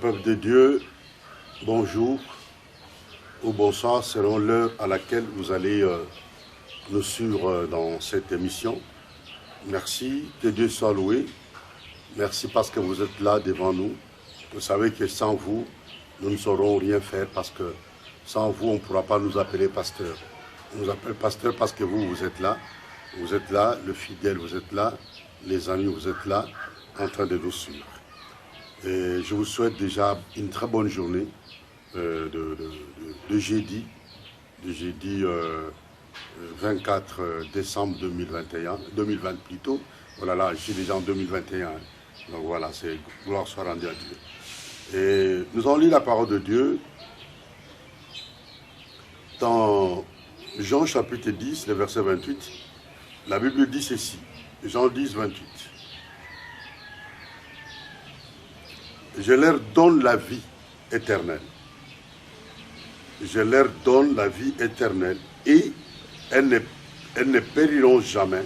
Peuple de Dieu, bonjour ou bonsoir selon l'heure à laquelle vous allez nous suivre dans cette émission. Merci, que Dieu soit loué. Merci parce que vous êtes là devant nous. Vous savez que sans vous, nous ne saurons rien faire parce que sans vous, on ne pourra pas nous appeler pasteur. On nous appelle pasteur parce que vous êtes là. Vous êtes là, le fidèle, vous êtes là. Les amis, vous êtes là, en train de nous suivre. Et je vous souhaite déjà une très bonne journée de jeudi, 24 décembre 2020 plutôt. Voilà, là, je suis déjà en 2021. Donc voilà, c'est gloire soit rendue à Dieu. Et nous allons lire la parole de Dieu dans Jean chapitre 10, le verset 28. La Bible dit ceci, Jean 10, 28. Je leur donne la vie éternelle. Je leur donne la vie éternelle et elles ne périront jamais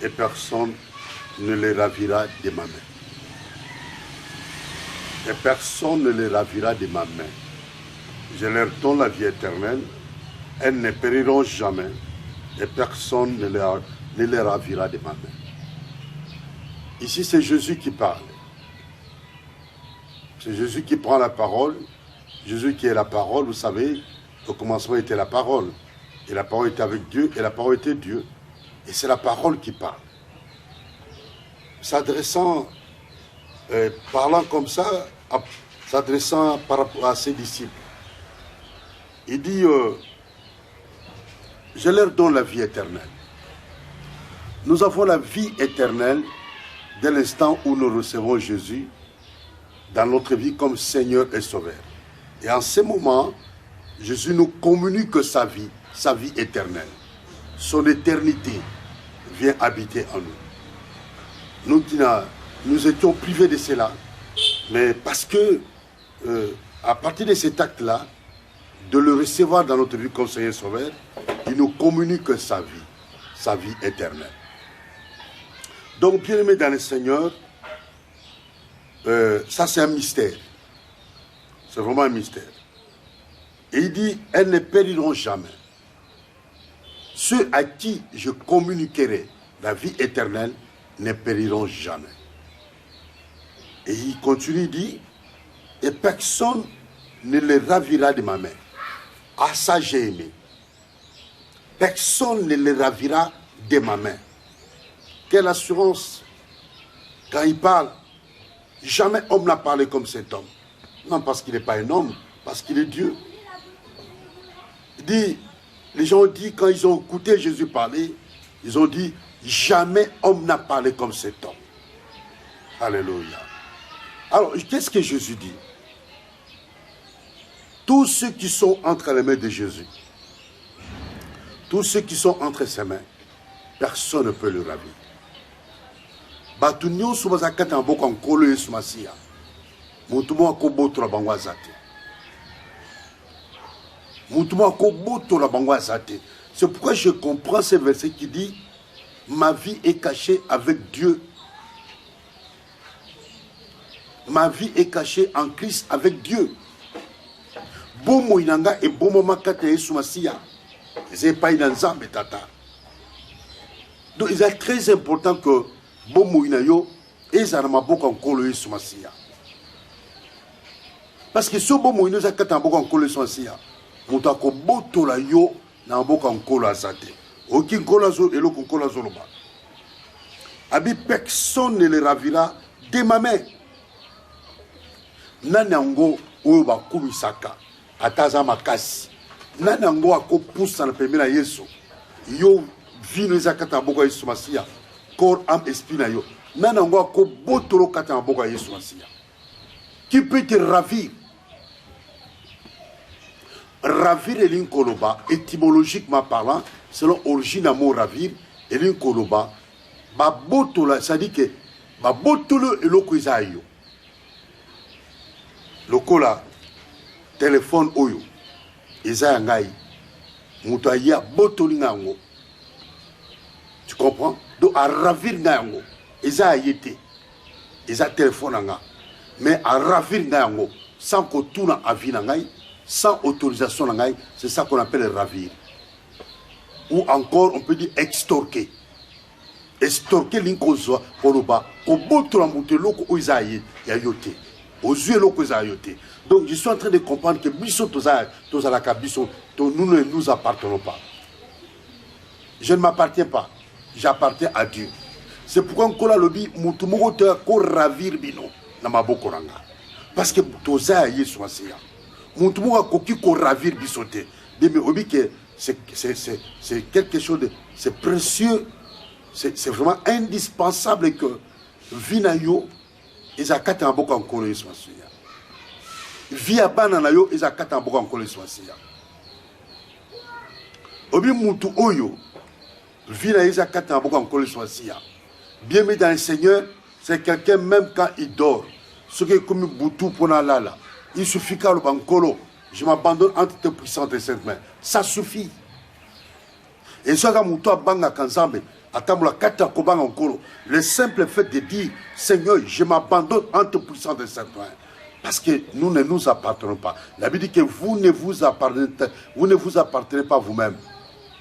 et personne ne les ravira de ma main. Et personne ne les ravira de ma main. Je leur donne la vie éternelle, elles ne périront jamais et personne ne les ravira de ma main. Ici, c'est Jésus qui parle. C'est Jésus qui prend la parole. Jésus qui est la parole, vous savez, au commencement était la parole. Et la parole était avec Dieu, et la parole était Dieu. Et c'est la parole qui parle. S'adressant, parlant comme ça, s'adressant par rapport à ses disciples. Il dit, je leur donne la vie éternelle. Nous avons la vie éternelle dès l'instant où nous recevons Jésus dans notre vie comme Seigneur et Sauveur. Et en ce moment, Jésus nous communique sa vie éternelle. Son éternité vient habiter en nous. Nous étions privés de cela, mais parce que, à partir de cet acte-là, de le recevoir dans notre vie comme Seigneur et Sauveur, il nous communique sa vie éternelle. Donc, bien aimé dans le Seigneur, ça c'est un mystère. C'est vraiment un mystère. Et il dit, elles ne périront jamais. Ceux à qui je communiquerai la vie éternelle ne périront jamais. Et il continue, il dit, et personne ne les ravira de ma main. À ça j'ai aimé. Personne ne les ravira de ma main. Quelle assurance quand il parle. Jamais homme n'a parlé comme cet homme. Non parce qu'il n'est pas un homme, parce qu'il est Dieu. Il dit, les gens ont dit, quand ils ont écouté Jésus parler, ils ont dit, jamais homme n'a parlé comme cet homme. Alléluia. Alors, qu'est-ce que Jésus dit? Tous ceux qui sont entre les mains de Jésus, tous ceux qui sont entre ses mains, personne ne peut le ravir. Batu nyonso bazakata mboka nkolo Yesu Masiya. Mutu mo akobotola bango azate. Mutu mo akobotola bango azate. C'est pourquoi je comprends ce verset qui dit ma vie est cachée avec Dieu. Ma vie est cachée en Christ avec Dieu. Bomo inanga et bomo makata Yesu Masiya. C'est pas une nzambe tata. Donc il est très important que bomo inayo ezana maboka nkolo Yesu Masiya. Parce que ce bomo ino zakata maboka nkolo Yesu Masiya, mutu akobotola yo na maboka nkolo azate. Oki nkolo azo eloko nkolo azoloba. Abi personne ne le ravira de ma main. Nanango oyo bakumisaka ataza makasi. Nanango akopusa na pembeni na Yesu. Yo vino zakata maboka Yesu Masiya. Corps, âme, esprit na yo. Nanango ko botolo kata maboka Yesu Masiya. Qui peut te ravir? Ravir et l'inkoloba, étymologiquement parlant, selon origine à mot ravir, et l'inkoloba, ba botola, ça dit que ba botolo et loko izayo. Loko la, téléphone oyo, izaya ngai, muta ya botoli ngango. Tu comprends? Donc à ravir ngango, izaya yete, izaya téléphone nga. Mais à ravir ngango, sans qu'on tourne à vie, sans autorisation, c'est ça qu'on appelle ravir. Ou encore, on peut dire extorquer. Extorquer l'inkozwa, koloba, koboto la mouteloko oizaye, yayote. Aux yeux loko yayote. Donc, je suis en train de comprendre que biso tozalaka biso, nous ne nous appartenons pas. Je ne m'appartiens pas. J'appartiens à Dieu. C'est pourquoi on a lobby, moutumoko te ko ravir bino, na maboko ranga. Parce que tozaye soasia. Moutumoko koki ko ravir bisote. Mais obi que c'est quelque chose de, c'est précieux. C'est vraiment indispensable que Vinayo, ils akata en boka en kolo soasia. Via bananayo, ils akata en boka en kolo soasia. Obi moutu oyo, Vina ils akata en boka en kolo soasia. Bien mis dans le Seigneur, c'est quelqu'un même quand il dort. Ce qui est comme Boutou pour Nalala. Il suffit qu'à le bankolo, je m'abandonne entre tes puissantes et saintes mains. Ça suffit. Et ce que Moutou a banga kanzambe, atamula kata kobanga nkolo. Le simple fait de dire, Seigneur, je m'abandonne entre tes puissantes et saintes mains. Parce que nous ne nous appartenons pas. La Bible dit que vous ne vous appartenez pas vous-même.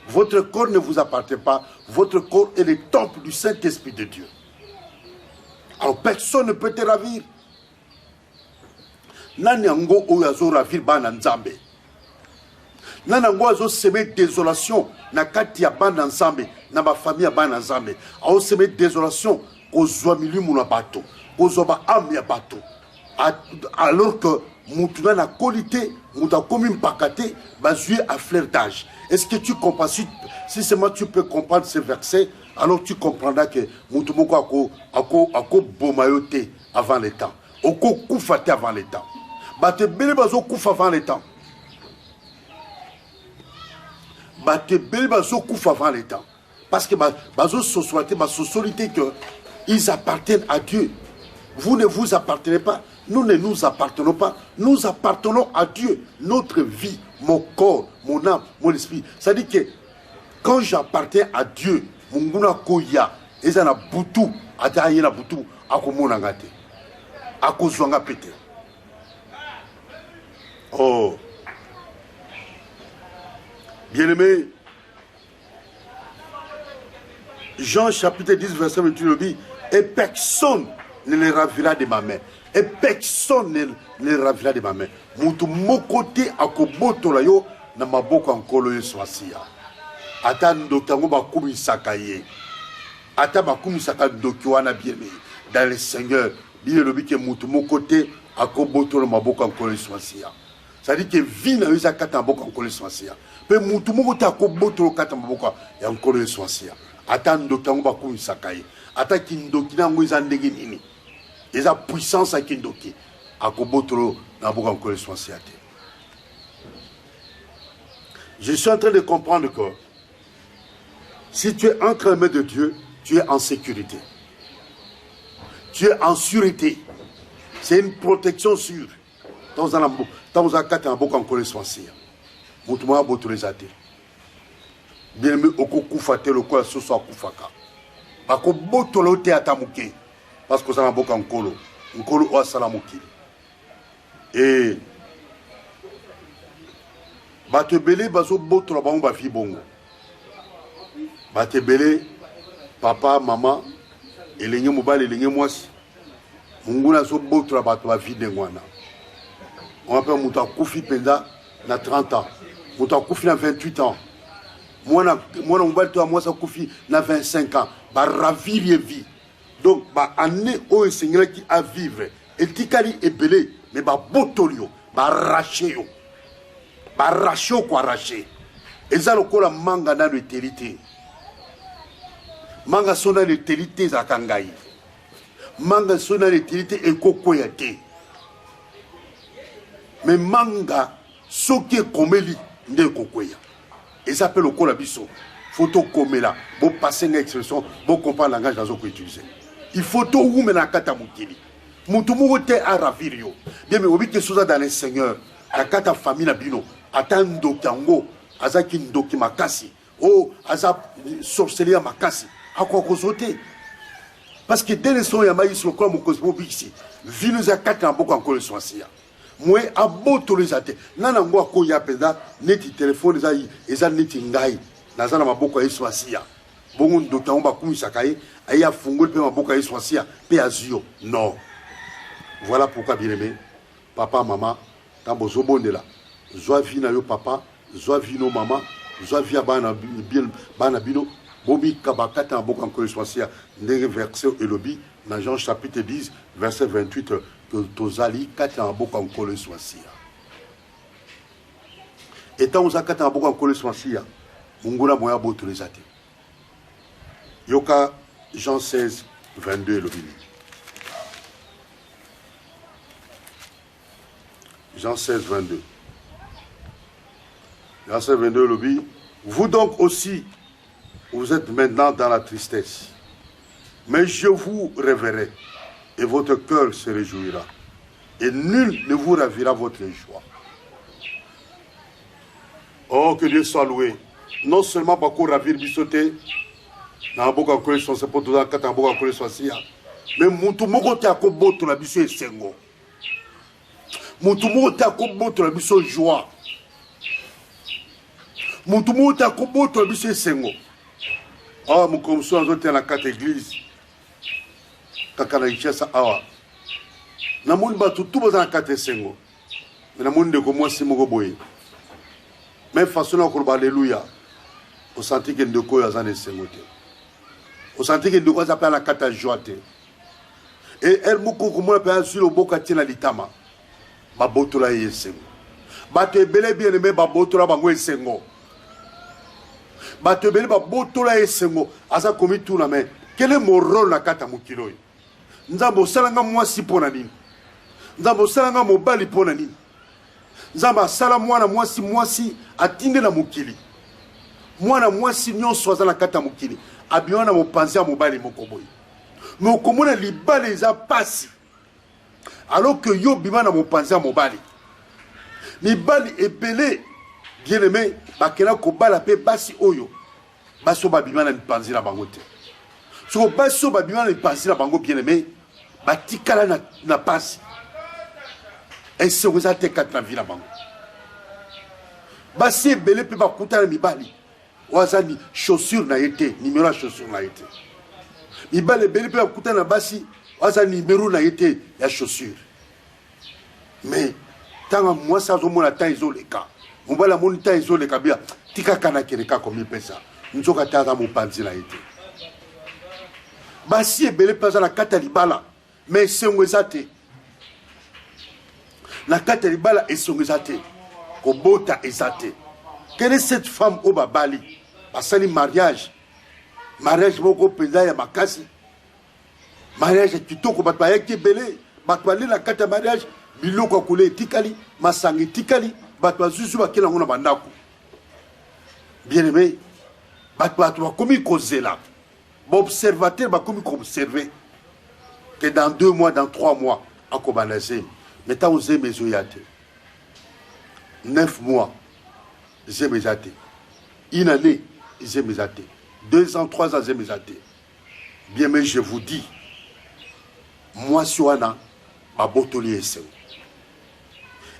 Votre corps ne vous appartient pas. Votre corps est le temple du Saint-Esprit de Dieu. Alors personne ne peut te ravir. Nanyango oyazo ravir bana nzambe. Nanyango oyazo semer désolation na kati ya bana nzambe, na ma famille ya bana nzambe. Azo semer désolation kozwa milimu na bato, kozwa ba âme ya bato. Alors que Moutuna na qualité, Mouta comme une pacate, basé à fleur d'âge. Est-ce que tu comprends? Si seulement tu peux comprendre ces versets, alors tu comprendras que Moutumoko ako bomayote avant le temps. Oko koufate avant le temps. Bate bele bazo kouf avant le temps. Bate bele bazo kouf avant le temps. Parce que bazo socialité que ils appartiennent à Dieu. Vous ne vous appartenez pas. Nous ne nous appartenons pas. Nous appartenons à Dieu. Notre vie, mon corps, mon âme, mon esprit. Ça dit que quand j'appartiens à Dieu, mon guna koya, et ça na butu, ataye na butu, akomona ngate, akozwanga pete. Oh, bien-aimé, Jean chapitre 10 verset 28 le dit, et personne ne les ravira de ma main. Et personne ne les ravira de ma main. Moutou mokote akoboto la yo na maboko ankolo yo swasia. Ata ndokango bakumi sakaye. Ata bakumi sakaye ndokiwana bien dans le Seigneur. Bien le bike moutou mokote akoboto la maboko ankolo yo swasia. Ça dit que vie na yo zakata maboko ankolo yo swasia. Pe moutou mokote akoboto la kata maboko ankolo yo swasia. Ata ndokango bakumi sakaye. Ata kindokina ngo izandenge nini. Et sa puissance à Kindoki, à Kobotoro, n'a pas encore le. Je suis en train de comprendre que si tu es entre les mains de Dieu, tu es en sécurité. Tu es en sûreté. C'est une protection sûre. Dans un cas, tu as beaucoup encore le soin. Moutouma botorizate. Bien aimé, oko koufate le quoi, ce soit koufaka. Ako botolo te atamuke. Parce que ça n'a pas nkolo ou salamuki. Et batebele bazo boto la bango ba fi bongo. Batebele papa maman elenye mobali elenye mwasi. Munguna so boto la bato ba fi dengwana. On appelle muta kufi penda na 30 ans. Muta kufi na 28 ans. Mwana mobali to mwasa kufi na 25 ans. Ba ravir vie. Donc, année où le Seigneur qui a vivre, et tikali est belé, mais botolio, raché yo, raché quoi raché. Et ça le la manga dans l'utilité. Manga sona l'utilité za kangai. Manga sona l'utilité et kokoyate. Mais manga, ce qui est comme lui, n'est kokoya. Et ça s'appelle le biso. Photo comme là, vous passez une expression, vous comprenez le langage dans ce que vous utilisez. Il faut tout où maintenant kata mukili. Moutoumou te a ravir yo. Bien mais obi que soza dans le Seigneur. La kata famille na bino. Atando kango. Azaki ndoki makasi. Oh aza sorcellerie makasi. Akwa kozote. Parce que dès le son yamaïs le quoi mon cosmo bixi. Vinu za kata mboko encore le soisia. moi abotolo ezate nana ngo akoya penda neti téléphone eza neti ngai nazana maboko Yesu asia bongo ndota on ba kumisaka ye aya fungoli pe maboko Yesu asia pe azio non. Voilà pourquoi bien aimé papa maman tambo zobondela zwa vi na yo papa zwa vi no mama zwa vi bana bien bana bino bobi kabakata na boko encore Yesu asia ndenge verset elobi dans Jean chapitre 10 verset 28 que tozali kata na boko encore Yesu asia etant oza kata na boko encore Yesu asia mungula moya botolo ezate yoka Jean 16 22 elobi Jean 16 22 Jean 16 22 elobi vous donc aussi vous êtes maintenant dans la tristesse mais je vous reverrai et votre cœur se réjouira et nul ne vous ravira votre joie. Oh, que Dieu soit loué. Non seulement Bako ravir bisoté, na boka kole son se poto da kata boka kole so sia, mais mutu moko te akoboto la biso esengo. Mutu moko te akoboto la biso joie. Mutu moko te akoboto la biso esengo. Ah, mon komso azote na kata église. Kakana ichesa awa. Na moni batu tout baza na kata esengo. Mais na moni de ko mwasi moko boye. Même façon na ko ba alléluia. On sentit que ndeko ya zane esengo te. On sentit que ndeko za pa na kata joie te. Et elle moko ko mo pa sur le boka tina litama. Ba botola esengo. Ba te bele bien aimé ba botola bango esengo. Ba te bele ba botola esengo. Asa komi tout na mais quel est mon rôle na kata mukilo? Nzambo salanga mwasi pona nini? Nzambo salanga mobali pona nini? Nzamba sala mwana mwasi atinde na mukili. Mwana mwasi nyonso aza na kata mukili. Abiona mopanzi ya mobali moko boye. Mais okomona libale eza pasi. Alors que yo bima na mopanzi ya mobali. Libali ebele bien aimé bakela ko bala pe basi oyo. Baso babima na mipanzi na bango te. So baso babima na mipanzi na bango bien aimé batikala na pasi. Et c'est vous êtes quatre na vie na bango. Basi ebele pe bakuta na mibali. Wazani chaussure na été, numéro de chaussure na été. Mibali ebele pe bakuta na basi, wazani numéro na été ya chaussure. Mais tant moi ça zomona ta izoleka. Mbala moni ta izoleka bia tika kana keleka comme pesa. Nzoka taza mo panzi na été. Basi ebele pe za na kata libala, mais sengwezate. La kata libala esongezate. Kobota ezate. Quelle est cette femme au babali? Basali mariage. Mariage moko penda ya makasi. Mariage kitoko batwa yaki belé. Batwa li la kata mariage biloko kule tikali, masangi tikali, batwa zuzu bakela ngona bandako. Bien aimé, batwa komi kozela. Observateur ba komi observer que dans 2 mois, dans 3 mois akobanazé. Maintenant osé mezoyate. 9 mois, j'ai mes athées. 1 année, j'ai mes athées. 2 ans, 3 ans, j'ai mes athées. Bien, mais je vous dis, moi, Suana, ma botoli est seul.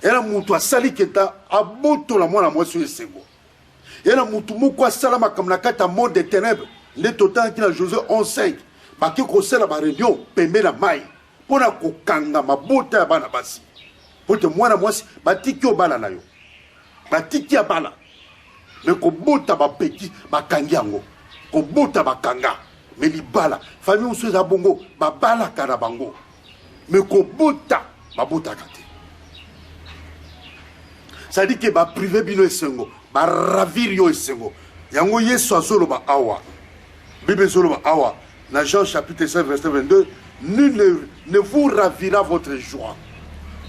Et là, moutou a sali keta, a botola moi, la moi, sur le et là, moutou moukwa salama comme la carte à monde des ténèbres. Les total qui a Josué 11:5. Bah, qui conseille la réunion, pembe la maille. Pour la kokanga, ma botte à banabasi. Pour te moi, la moi, batiki au bala na yo. Batiki a bala. Mais ko bota ba petit ba kangiango. Ko bota ba kanga. Mais li bala. Famille ou souza bongo ba bala karabango. Mais ko bota ba bota kate. Ça dit que ba privé bino esengo, ba ravir yo esengo. Yango yeso azolo ba awa. Bible zolo ba awa. Dans Jean chapitre 5 verset 22, nul ne vous ravira votre joie.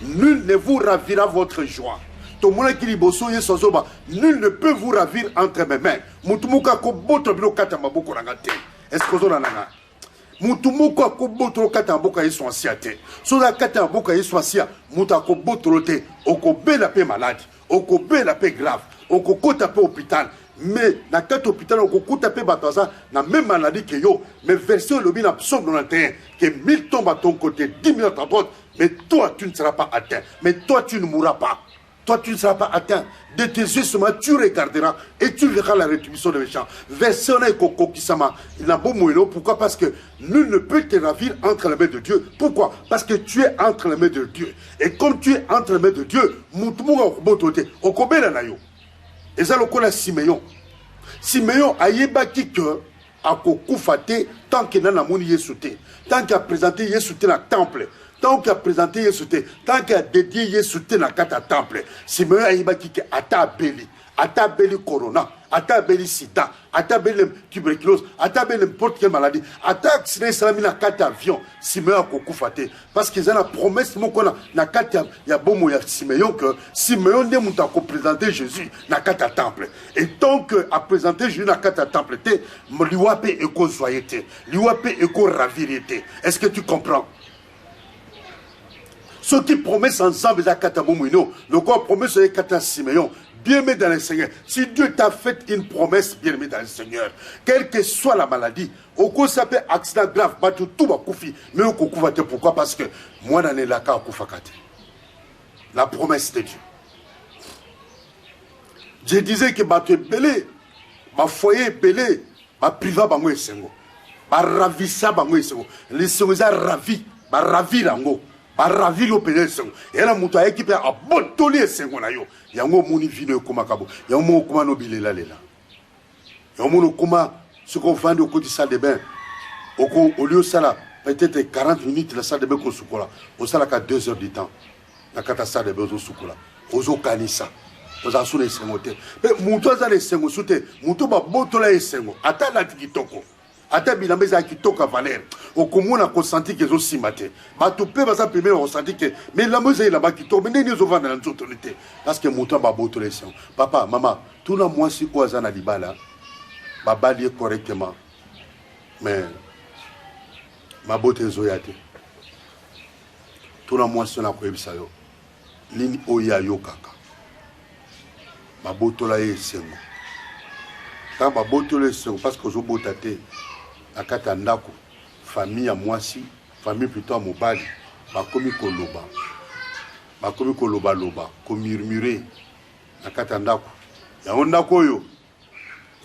Nul ne vous ravira votre joie. Nul ne peut vous ravir entre mes mains. Est-ce que vous avez Mutumuko akoboto kata mboka yesu asiate. So la kata mboka yesu asia, muta akoboto lote, okobela pe malade, okobela pe grave, okokota pe hôpital. Mais dans quatre hôpitaux, on a tapé Bataza, la même maladie que yo. Mais version le bin absurde 91, que 1000 tombent à ton côté, 10 000 à ta droite. Mais toi, tu ne seras pas atteint. Mais toi, tu ne mourras pas. Toi, tu ne seras pas atteint. De tes yeux seulement, tu regarderas et tu verras la rétribution des méchants. Version Koko Kisama, il n'a beau mouiller. Pourquoi? Parce que nul ne peut te ravir entre les mains de Dieu. Pourquoi? Parce que tu es entre les mains de Dieu. Et comme tu es entre les mains de Dieu, Moutoumouga Okobotote, Okobela Nayo. Et ça, le Siméon. Siméon a yébaki que a kokufate tant qu'il n'a mouni yesouté, tant qu'il a présenté yesouté dans le temple, tant qu'il a présenté yesouté, tant qu'il a dédié yesouté dans le temple. Siméon a yébaki que ata beli corona, ata beli sida, ata beli tuberculose, ata beli n'importe quelle maladie, ata accident salami na kata avion, Siméon a kokufate. Parce qu'ils ont la promesse, mon qu'on a na kata ya bomo ya Siméon que Siméon ne mouta ko présenter Jésus na kata temple. Et tant que a présenté Jésus na kata temple, te liwape eko zoyete, liwape eko ravirete. Est-ce que tu comprends? Ceux qui promettent ensemble à kata bomoino, le corps promet sur les kata Siméon. Bien-aimé dans le Seigneur, si Dieu t'a fait une promesse, bien-aimé dans le Seigneur, quelle que soit la maladie, au coup ça peut accident grave, tout va koufi, mais au coup pourquoi? Parce que moi, dans les laka, la promesse de Dieu. Je disais que tu es belé, ma foyer belé, ma priva bango esengo, ma ravissa bango esengo, les sengoza ravi, ma ravi lango. Baravi l'opéré sengo et la muto a équipé à botoli sengo na yo yango moni vino koma kabo yango koma no bilela lela yango koma ce qu'on vend au côté salle de bain au lieu ça peut-être 40 minutes la salle de bain ko sukola au sala ka 2 heures du temps la kata salle de bain au sukola ozo kanisa oza sule sengo te mais muto za le sengo sute muto ba botola sengo ata la tikitoko ata bilamba eza kitoko valeur okomona kosenti ke ezosima te bato mpe baza pemene bakosenti ke mais lambo ezali lamba kitoko me ndeni ezovanda na nzoto ne te parce que moto babotola esengo papa mama tuna mwasi oyo aza na libala babali ye correctement mais mabota ezoya te tuna mwasi oyo nakoyebisa yo nini oyo ayokaka babotola ye esengo kaka babotola esengo parce que ozobota te akata ndako famille ya mwasi famille plutôt mobali bakomi koloba loba ko murmurer akata ndako yango ndako oyo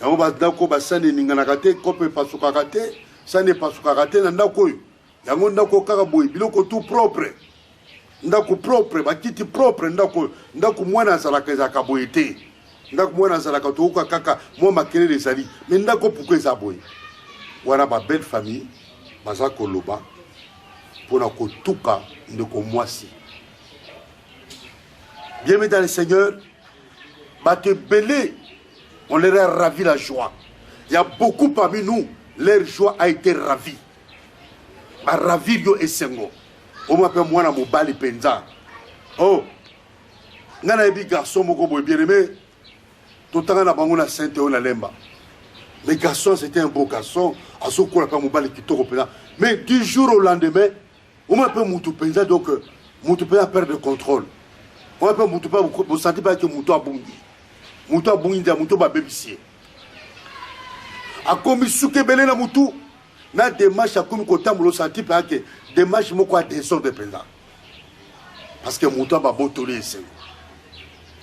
yango bandako basane ninganaka te kope pasukaka te sane pasukaka te na ndako oyo yango ndako kaka boye biloko tout propre ndako propre bakiti propre ndako mwana azalaka ezalaka boye te ndako mwana azalaka tokoka kaka mwa makelele ezali me ndako pourkua eza boye wana ba belle famille baza koloba pona kotuka ndeko mwasi. Bien mais dans le Seigneur, bato belé, on leur a ravi la joie. Il y a beaucoup parmi nous, leur joie a été ravie. Ba ravi yo esengo. O m'appelle moi na mobali penza. Oh, ngana ebi garçon moko boy bien aimé. Totanga na bango na sainte o na lemba. Le garçon, c'était un beau garçon. Mais du jour au lendemain, on m'appelle Moutoupéza, donc Moutoupéza perd de contrôle. On m'appelle Moutoupa, vous ne sentez pas que Moutou a bondi. Moutou a bondi, Moutou a bébissier. A commis souke belé na Moutou, na démarche à commis kotam, vous sentez pas que démarche moko a descend de Penza. Parce que Moutou a botolé et sengo.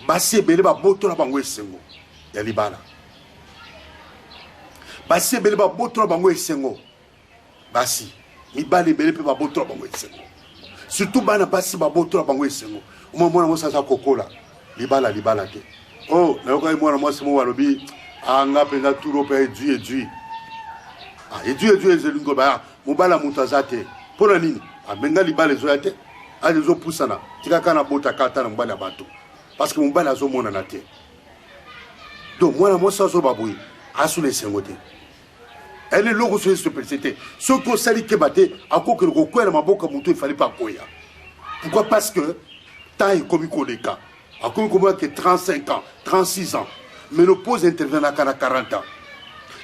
Bassi belé ba botola bango et sengo. Yalibala. Basi belé ba botola bango esengo basi mibali belé pe ba botola bango esengo surtout bana basi ba botola bango esengo mwana mo sasa kokola libala te oh na ko mwana mo simo walobi anga penda turo pe edu ezelingo ba mobala mutazate pona nini amenga libala ezoya te ali zo pusana tika kana bota kata na mbala bato parce que mobala zo mona na te donc mwana mo sasa baboui asule esengo te. Elle est logo sur ce précédé. Ce qu'on s'est dit que à quoi que le recours à ma boca mouton il fallait pas quoi. Pourquoi? Parce que tant est comme les cas. À quoi que 35 ans, 36 ans, mais le pose intervient à 40 ans.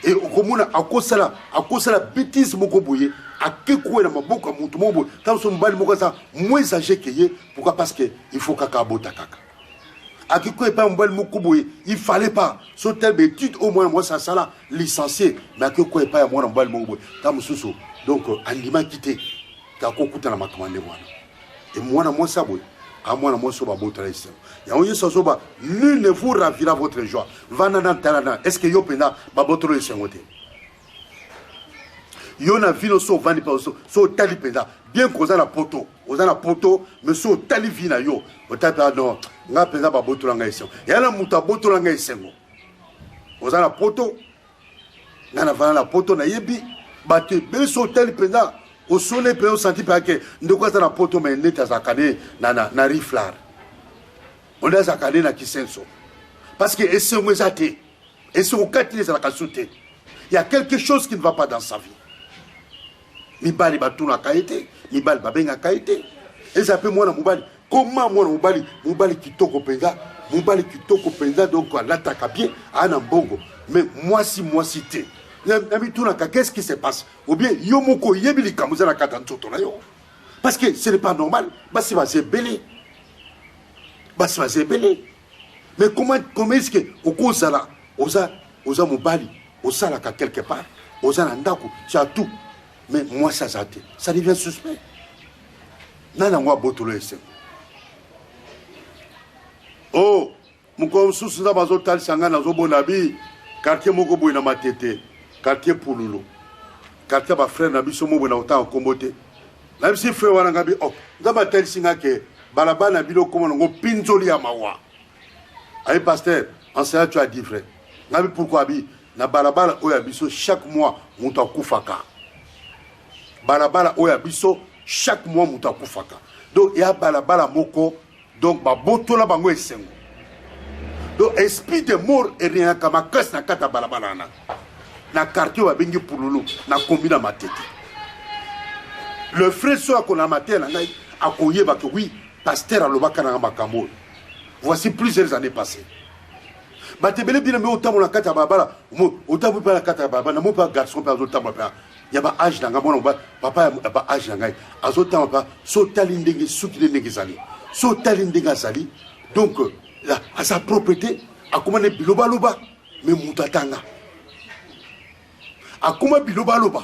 Et au commun à cause de la bêtise beaucoup bouillé, à que quoi ma boca mouton tant son bal moka moins âgé que pourquoi? Parce que il faut caca bota caca. Il fallait pas. Sur telle étude, au moins, moi, ça là, licencié. Mais à quoi pas moi, donc, Andima quitté. T'as quoi coûté la matomande, moi. Et moi, ça, à moi, moi, ça va beau travail. Nul ne vous ravira votre joie. Est-ce que yo pena, babotro et sengote? Yo na vino so vandi pa so tali pena. Bien qu'on a la poto, mais so tali vina yo. On t'a non, nga pena babotro nga esengo. Ya na muta botro nga esengo. On a la poto, na vana la poto na yebi, bate bel so tali pena. Au soleil, on senti pas que nous quoi la poto mais net à zakane na riflar. On a zakane na kisenso. Parce que c'est un zate, et c'est au 4 les la il y a quelque chose qui ne va pas dans sa vie. Mibali batuna kaite, mibali babenga kaite. Et ça peut moi na mubali. Comment moi na mubali kitoko penza, donc à l'attaque à pied, à Nambongo. Mais moi si t'es. Qu'est-ce qui se passe? Ou bien, parce que ce n'est pas normal. Basi va se belé. Mais comment est-ce que au cause là, osa mobali, osa la quelque part, osa nandaku, c'est tout. Mais moi ça devient suspect. Nana moi botolo ese. Oh, mon sous na bazo tal sanga na zo bonabi, quartier moko boy na matete. Quartier Pouloulou. Quartier ba frère na biso mo bona autant kombote. Na bisi frère wana ngabi oh, ngaba tel singa ke balaba na bilo komo ngo pinzoli ya mawa. Aïe pasteur, enseignant tu as dit frère. Ngabi pourquoi bi na balabala oya biso chaque mois muta kufaka. Balabala oya biso chaque mois muta kufaka. Donc il y a balabala moko donc ba botola bango esengo. Donc esprit de mort et rien kama kas na kata balabala na. Na quartier wa bengi Pouloulou na combina matete. Le frère soit qu'on a maté na ngai akoye ba que oui pasteur alobaka na makambo. Voici plusieurs années passées. Batebele bien mais autant na kata babala autant pas na kata babala na mo pas garçon pas autant pas ya ba âge na ngamo papa ba âge na ngai azotan pas so talindenge sukile ngezali so talindenge zali donc à sa propriété a commandé biloba loba mais mutatanga akuma biloba loba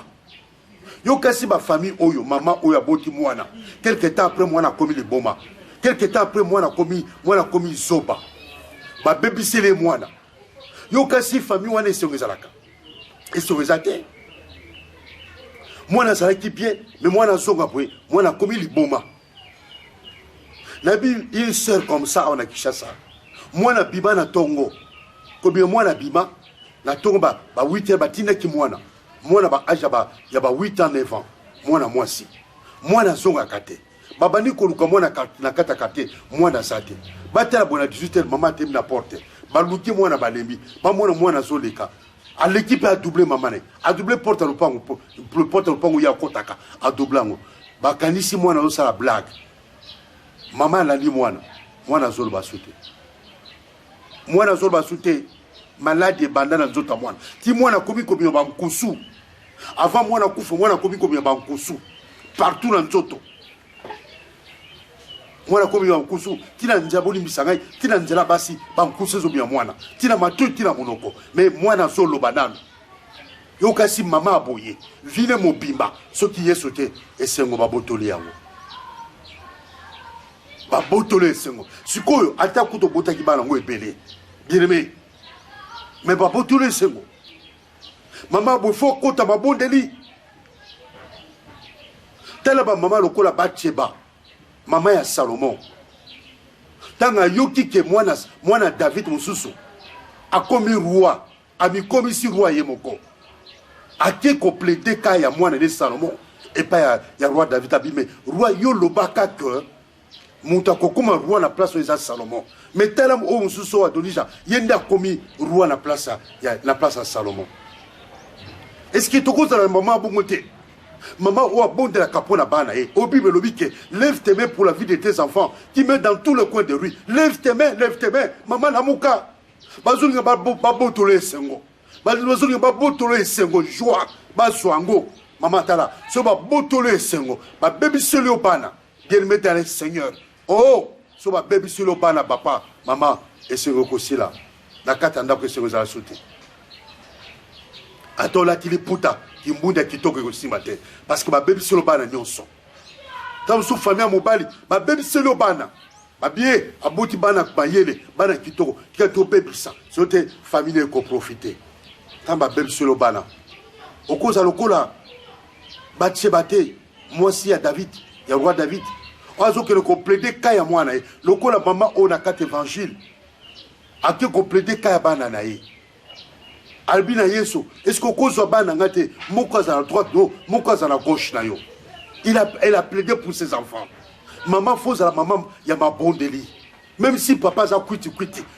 yo kasi ba famille oyo maman oyo aboti mwana quelque temps après mwana komi le boma quelque temps après mwana komi zoba ba bebisele mwana yo kasi famille wana esongezalaka esongezate mwana zalaki bien mais mwana zonga boye mwana komi liboma nabi une sœur comme ça on a Kinshasa mwana bima na tongo komi mwana bima na tongo ba 8 ans batina ki mwana ba âge ba ya ba 8 ans 9 ans mwana mwasi mwana zonga kate babani ko luka mwana na kata kate mwana sate batala bona 18 heures maman tem na porte baluki mwana balembi ba mwana zoleka à l'équipe a doublé mamane a doublé porte le pango ya kotaka a doublango ba kanisi mwana zo sala blague maman la li mwana zolo ba sute malade bandana nzota mwana ti mwana komi ba mkusu avant mwana kufa mwana komi ba mkusu partout na nzoto mwana komi ba mkusu tina njaboli misangai tina njela basi ba mkusu zo bia mwana tina matu tina monoko mais mwana zolo banano yo kasi mama aboye vile mobimba soki yeso te esengo babotoli yango babotoli esengo sikoyo ata kuto botaki bana ngo ebele bireme mais babotoli esengo mama bo fo kota babondeli tala ba mama lokola Batsheba mama ya Salomon tanga yoki ke mwana David mususu akomi roi amikomi si roi yemoko ake compléter ka ya mwana de Salomon et pas ya roi David abime roi yo lobaka que muta kokoma roi na place de Salomon mais tala o mususu adonija yende akomi roi na place ya Salomon. Est-ce que tu as un maman bongote? Maman ou a bon de la capone à bana et au Bible lobique, lève tes mains pour la vie de tes enfants qui mettent dans tout le coin de rue. Lève tes mains, maman namuka. Bazoulinga babo tole sengo. Bazoulinga babo tole sengo joie. Bazouango. Maman tala. So babo tole sengo. Ba baby solo bana. Bien mettre le Seigneur. Oh, so ba baby solo bana papa, maman. esengo kosila na kati ndako esengo za sauté atola tili puta kimbunda kitoko kosimba te parce que ba bebi solo bana nyonso tam su famille mobali ba bebi solo bana ba bien aboti bana bayele bana kitoko kito bebi ça sote famille ko profiter tam ba bebi solo bana okoza lokola ba tchebate moi si ya David ya roi David oazo que le compléter kaya mwana lokola mama ona kat évangile a que compléter kaya bana na ye albina yeso est-ce que cause bana ngate moko za la droite do moko za la gauche na yo elle a plaidé pour ses enfants maman faut la maman ya ma bondeli même si papa za kwiti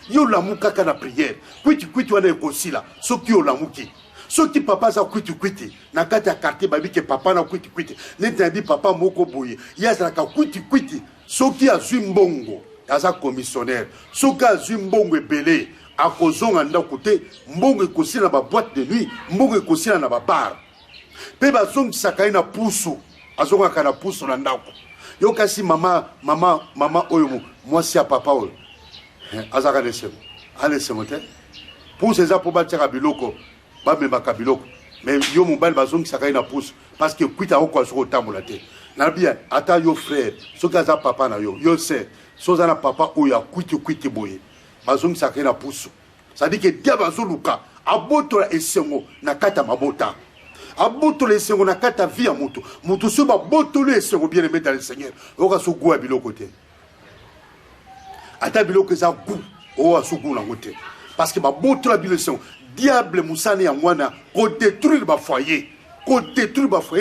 yo la mukaka na prière kwiti wana ekosila soki yo la muki soki papa za kwiti na kati ya quartier babi ke papa na kwiti neti dit papa moko boye ya za ka kwiti soki azwi mbongo aza commissionnaire soki azwi mbongo ebele akozonga ndako te mbongo ekosila na ba boîte de nuit mbongo ekosila na ba bar pe bazongisaka ye na pusu azongaka na pusu na ndako yo kasi mama oyo mwasi ya papa oyo azaka lesengo te pusu eza mpo batiaka biloko bamemaka biloko mais yo mobali bazongisaka ye na pusu parce que kwita oko azoki kotambola te nabi ata yo frère soki aza papa na yo se so oza na papa oyo akwiti boye bazongisaka ye na pusu c'est-à-dire que dia bazoluka abotola esengo na kati ya mabota abotola esengo na kati ya vie ya moto so babotoli esengo bien aimé dans le Seigneur oyoka so goût ya biloko te ata biloko eza goût oyo aso goût nango te parce que babotola bilo esengo diable musane ya mwana kodétruire bafoyer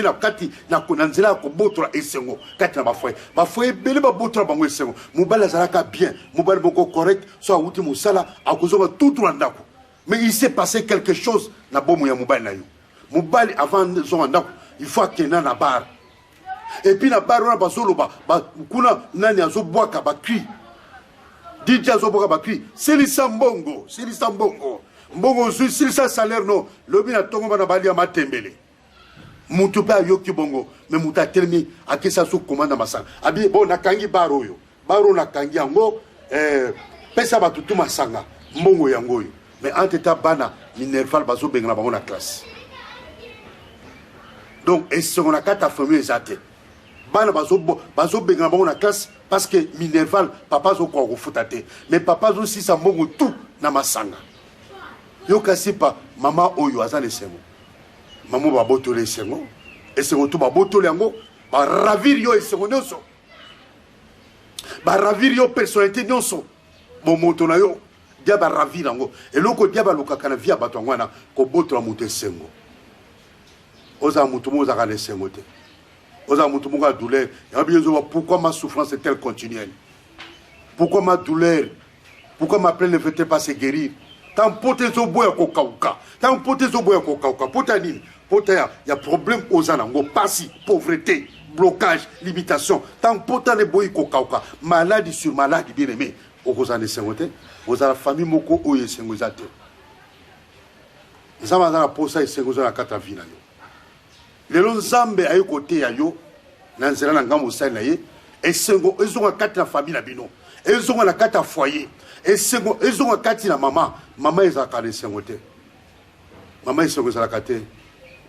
na kati na nzela ya kobotola esengo kati na bafoyer ebele babotola bango esengo mobali azalaka bien mobali moko correct so awuti mosala akozonga tutu na ndako mais il s'est passé quelque chose na bomo ya mobali na yo mobali avant zonga ndako il faut akenda na bar et puis na bar wana bazoloba kuna nani azobwaka bakri DJ azobwaka bakri silisa mbongo mbongo silisa salaire no lobi na tongo bana bali ya matembele mutu pa yoki bongo mais muta telemi akesa so komanda masanga abi bon nakangi baro nakangi yango pesa batutu masanga mbongo yango yo mais enteta bana minerval bazo bengana bango na classe donc et ce qu'on a kata famille ezate bana bazo bengana bango na classe parce que minerval papa zo ko futate mais papa zo si sa mbongo tout na masanga yo kasi pa mama oyo aza lesengo maman va botoler sengo et c'est tout va botoler yango va ravir yo esengo nyonso va ravir yo personnalité nyonso bon moto na yo dia va ravir yango et loko dia ba lokaka na via bato ngwana ko botola moto esengo oza moto mo za ka lesengo te oza moto mo ka douleur ya bien zo pourquoi ma souffrance est-elle continuelle pourquoi ma douleur pourquoi ma plaie ne veut pas se guérir tant pote zo boya ko kauka tant pote zo boya ko kauka pota nini pota ya problème aux anango passi pauvreté blocage limitation tant pota ne boyi ko kauka maladie sur maladie bien aimé okozane sengote ozala famille moko oye sengozate nzamba za na posa esengozo na kata vina yo lelo nzambe ayo kote ya yo na nzela na ngambo sa na ye esengo ezonga kata na famille na bino ezonga na kata foyer esengo ezonga kati na mama ezaka na esengo te mama esengo ezalaka te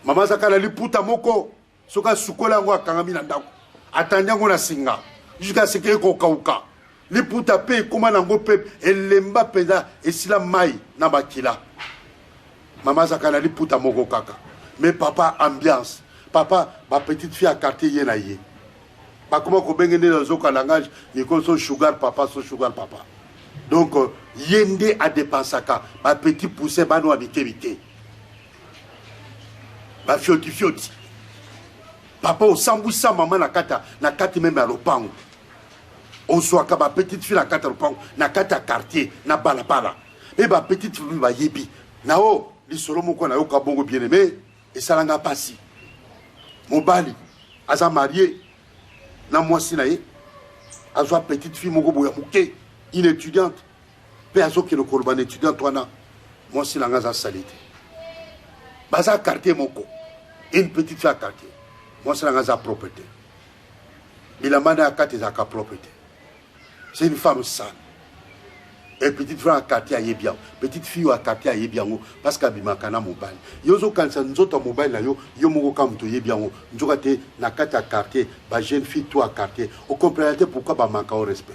mama azaka na liputa moko soka sukola yango akangami na ndako atandi yango na singa jusqu'à ce que kokauka liputa pe ekoma nango mpe elemba mpenza esila mai na bakila mama azaka na liputa moko kaka mais papa ambiance papa bapetite fille ya quartier ye na ye bakoma kobenge nde na nzoka langage nikolo so sugar papa donc yende a dépensaka bapetit poussin bano abike bafioti papa osambwisa mama na kati meme ya lopango ozwaka bapetite fille na kati ya lopango na kati ya quartier na balabala e bapetite fille bayebi na o lisolo moko na yoka bongo bien aimé esalanga pasi mobali aza marié na mwasi na ye azwa petite fille moko boya moke une étudiante pe azokende koloba na étudiante wana mwasi nanga aza sali te baza quartier moko une petite fille à quartier mwasi nanga aza propre te bilamba na ya kati ezalaka propre te c'est une femme sale Et petite frère à quartier à Yebian, petite fille à quartier à Yebiango, parce qu'à Bimakana mobile. Yozo kansa nzoto mobile na yo, yo moko kam to Yebiango, nzokate na kati à quartier, ba jeune fille toi à quartier. Vous comprenez pourquoi ba manque au respect.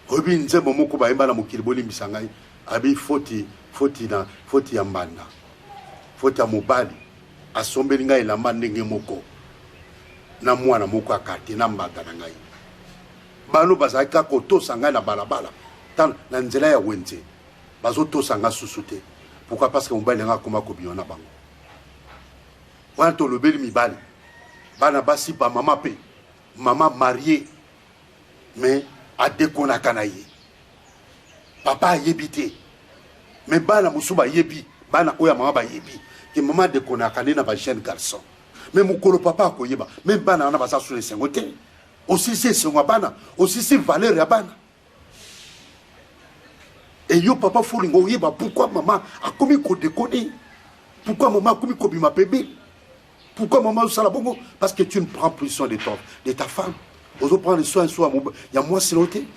Obi nze momoko ba yemba na mokili boli misangai, abi foti ya mbanda. Foti ya mobali, asombeli ngai elamba ndenge moko. Na mwana moko à quartier na mbanda na ngai. Bano bazaka koto sanga na balabala tan na nzela ya wenze bazo to sanga susute pourquoi parce que mobali nga koma ko biona bango wana to lobeli mibali bana basi ba mama pe mama mariée mais a dekona kanaye papa yebité mais bana musuba yebi bana oya mama ba yebi que maman dekona kanena ba jeune garçon mais mukolo papa ko yeba même bana na basa sur les 50 aussi c'est son abana, aussi c'est valeur abana. Et yo papa Foulingo yeba pourquoi maman a commis ko déconner? Pourquoi maman a commis ko bima bébé? Pourquoi maman salabongo? Parce que tu ne prends plus soin de ta femme. Ozo prendre le soin sur il y a moi siloté.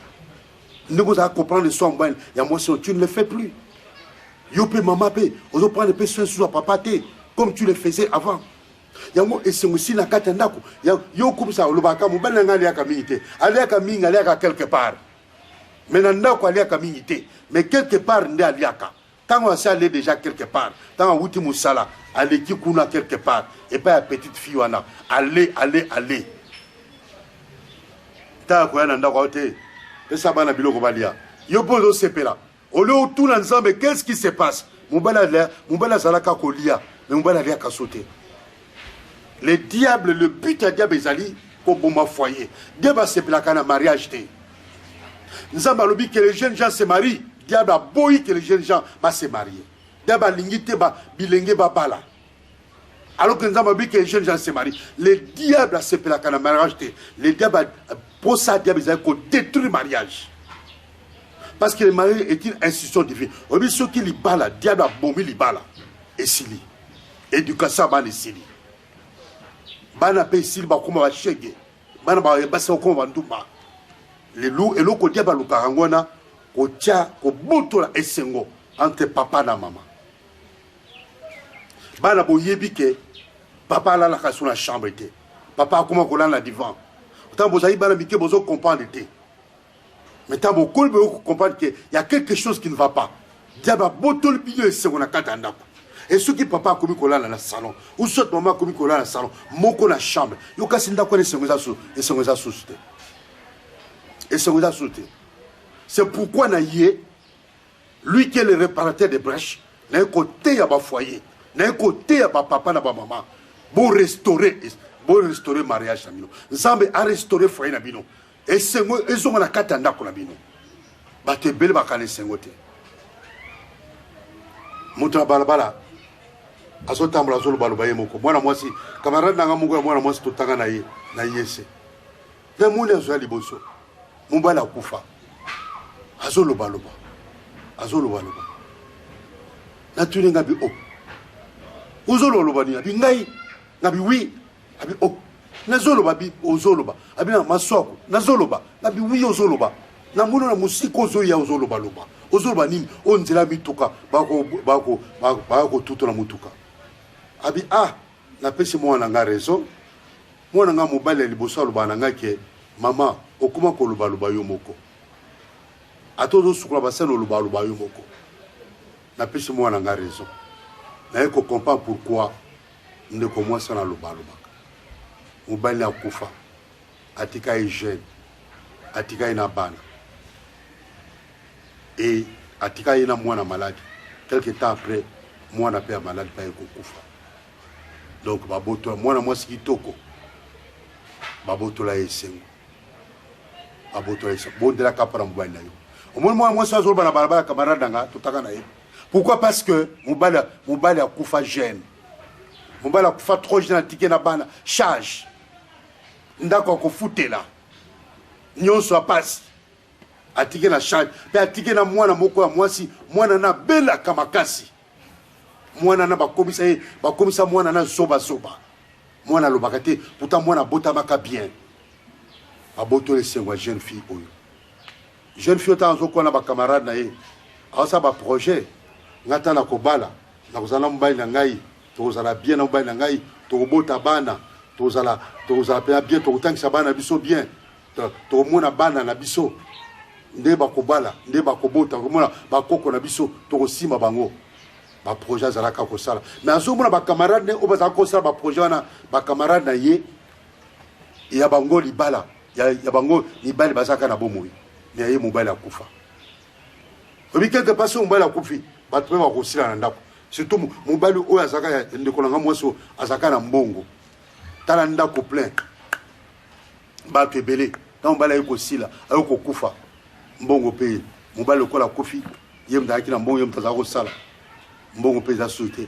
Ne vous a comprendre le soin il y a moi siloté, tu ne le fais plus. Yo pe maman pe, ozo prendre le soin sur papa te comme tu le faisais avant. Yango esengosi na kati ndako yo kumsa lobaka mobali nga aliaka mingi aliaka mingi aliaka quelque part mais na ndako aliaka mingi te mais quelque part nde aliaka tango asa aller déjà quelque part tango wuti musala aleki kuna quelque part et pas la petite fille wana aller ta ko yana ndako te pesa bana biloko balia yo bozo sepela olo tout l'ensemble qu'est-ce qui se passe mobali zalaka kolia mais mobali aliaka sauter. Le diable, le but à diable ezali pour bon foyer. Diable c'est placana mariage té. Nous avons dit que les jeunes gens se marient. Diable a boyi que les jeunes gens va se marier. Diable a lingité ba bilenge ba bala. Alors que nous avons dit que les jeunes gens se marient. Le diable a se placana mariage té. Le diable pour ça diable ezali ko détruire mariage. Parce que le mariage est une institution divine. On dit ceux qui li bala, diable a bombé li bala. Et sili. Éducation ba li sili. Bana pe ici ba kuma ba shege bana ba basa ko ba ndumba le loup et loko dia ba lukarangona ko tia ko botola esengo entre papa na maman bana bo yebike papa la ka sur la chambre té papa kuma ko la na divan tant bo zaï bana bike bozo comprendre té mais tant bo ko comprendre que il y a quelque chose qui ne va pas dia ba botol biyo esengo na kata ndako. Et ceux qui papa a commis dans le salon, ou soit maman a commis dans le salon, moko na chambre, yo kasi ndako ne sengoza sous, et sengoza sous. Et sengoza sous. C'est pourquoi na yé, lui qui est le réparateur des brèches, n'a côté à ba foyer, n'a côté à ba papa na ba maman, pour restaurer mariage na bino. Nzambe a restauré foyer na bino. Et sengo ezo na kata ndako na bino. Ba te bele ba kale sengote. Montra balabala. Aso tambula zolo baluba yemoko mwana mwasi camarade nanga mungu mwana mwasi totanga na yese na mune azo liboso mumbala kufa azolo baluba na tuni ngabi o uzolo loba ni abi ngai ngabi wi abi o na zolo babi ozolo ba abi na masoko na zolo ba ngabi wi ozolo ba na muno na musiko zo ya ozolo baluba ozolo ba nini onzela bituka bako tuto na mutuka. Abi na pesi mwana nga raison mwana nga mobali liboso aloba na nga ke mama okuma ko luba yo moko atozo sukula basana luba yo moko na pesi mwana nga raison na eko comprendre pourquoi ndeko mwasa na luba mobali akufa atika e jeune atika ina bana et atika ina mwana malade quelque temps après mwana pe malade pa eko kufa. Donc baboto mwana mwasi kitoko baboto la esengo baboto la esengo bondela kapara mobali na yo omoni mwana mwasi azoloba na balabala camarade nga totaka na ye. Pourquoi? Parce que mobali akufa jeune, mobali akufa trop jeune, atike na bana charge ndako akofutela nyonso apasi atike na charge pe atike na mwana moko ya mwasi mwana na bela kamakasi mwana na bakomisa mwana na zoba mwana lobaka te pourtant mwana botamaka bien aboto esengo jeune fille oyo jeune fille otanzo kona ba camarade na ye asa ba projet ngata na kobala na kozala mobali na ngai tozala bien na mobali na ngai tokobota bana tozala bien tokotangisa bana biso bien tokomona bana na biso nde bakobala nde bakobota komona bakoko na biso tokosima bango ba projet azalaka kosala mais azomona ba camarade ne o bazala kosala ba projet wana ba camarade na ye ya bango libala ya bango libali bazaka na bomoi mais ye mobali akufa obi quelque part mobali akufi bato pe bakosila na ndako surtout mobali oyo azaka ndeko na nga mwasi azaka na mbongo tala ndako plein bato ebele ta mobali aye kosila aye kokufa mbongo pe mobali lokola akufi ye mutu azalaki na mbongo ye mutu azala kosala mbongo pe eza sui te